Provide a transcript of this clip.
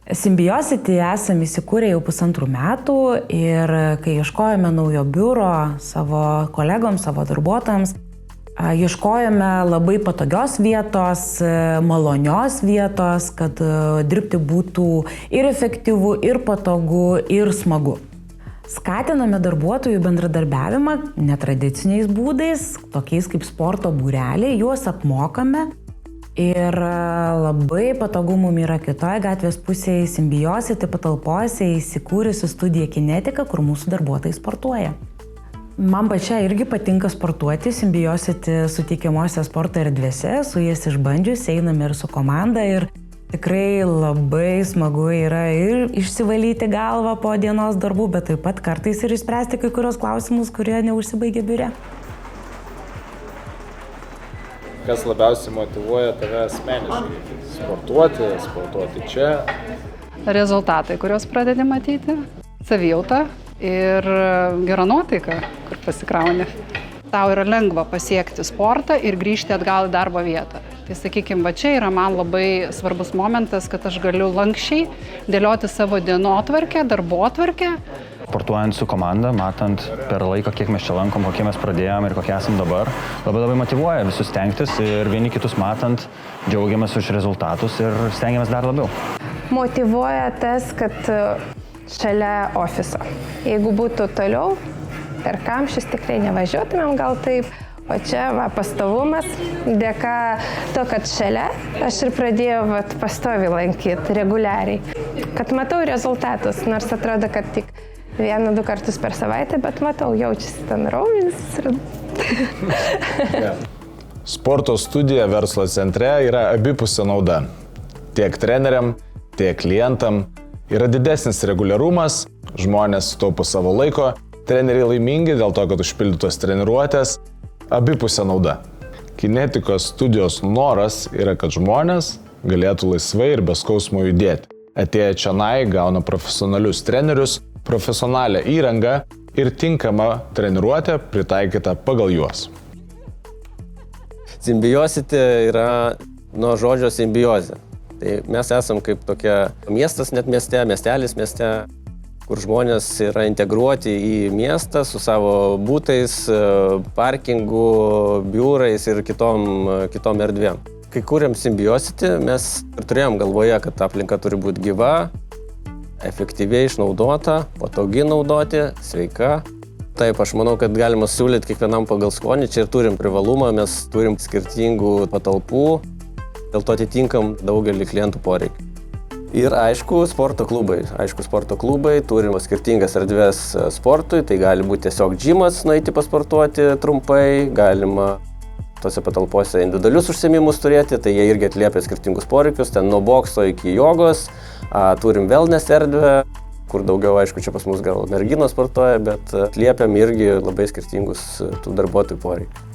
Symbiosis esame įsikūrę jau 1,5 metų ir kai ieškojome naujo biuro savo kolegoms, savo darbuotojams, ieškojome labai patogios vietos, malonios vietos, kad dirbti būtų ir efektyvu, ir patogu, ir smagu. Skatiname darbuotojų bendradarbiavimą netradiciniais būdais, tokiais kaip sporto būreliai, juos apmokame. Ir labai patogu mum yra kitoje gatvės pusėje Symbiosis patalpose įsikūrusi studija Kinetika, kur mūsų darbuotojai sportuoja. Man pačiai irgi patinka sportuoti Symbiosis suteikiamose sporto erdvėse, su jais išbandžius, einame ir su komanda ir tikrai labai smagu yra ir išsivalyti galvą po dienos darbų, bet taip pat kartais ir išspręsti kai kurios klausimus, kurie neužsibaigia biure. Kas labiausiai motyvuoja tave asmeniškai? Sportuoti čia? Rezultatai, kuriuos pradedi matyti, savijauta ir gera nuotaika, kur pasikrauni. Tau yra lengva pasiekti sportą ir grįžti atgal į darbo vietą. Tai sakykime, va čia yra man labai svarbus momentas, kad aš galiu lankščiai dėlioti savo dienotvarkę, darbotvarkę. Sportuojant su komanda, matant per laiką, kiek mes čia lankom, kokie mes pradėjome ir kokie esam dabar, labai motyvuoja visus stengtis ir vieni kitus matant, džiaugiamės už rezultatus ir stengiamės dar labiau. Motyvuoja tas, kad šalia ofiso. Jeigu būtų toliau, per Kamščius tikrai nevažiuotumėm gal taip, o čia pastovumas, dėka to, kad šalia, aš ir pradėjau pastoviai lankyti reguliariai. Kad matau rezultatus, nors atrodo, kad tik 1-2 kartus per savaitę, bet matau, jaučiasi ten raumenis. Sporto studija verslo centre yra abipusė nauda. Tiek treneriam, tiek klientam. Yra didesnis reguliarumas, žmonės sutaupo savo laiko, treneriai laimingi dėl to, kad užpildytos treniruotės. Abipusė nauda. Kinetikos studijos noras yra, kad žmonės galėtų laisvai ir be skausmo judėti. Atėję čionai gauna profesionalius trenerius, profesionalią įrangą ir tinkamą treniruotę pritaikytą pagal juos. Symbiosis yra nuo žodžio simbiozė. Tai mes esam kaip tokia miestas net mieste, miestelis mieste, kur žmonės yra integruoti į miestą su savo būtais, parkingu, biurais ir kitom erdvėm. Kai kūrėm Symbiosis, mes ir turėjom galvoje, kad aplinka turi būti gyva, efektyviai išnaudota, patogi naudoti, sveika. Taip, aš manau, kad galima siūlyti kiekvienam pagal skonį. Čia ir turim privalumą, mes turim skirtingų patalpų, dėl to atitinkam daugelį klientų poreikių. Ir aišku, sporto klubai, turim skirtingas erdvės sportui, tai gali būti tiesiog džimas, nueiti pasportuoti trumpai, galima tose patalpose individualius užsiėmimus turėti, tai jie irgi atliepia skirtingus poreikius, ten nuo bokso iki jogos, turim wellness erdvę, kur daugiau, aišku, čia pas mus gal merginos sportuoja, bet atliepiam irgi labai skirtingus tų darbuotojų poreikius.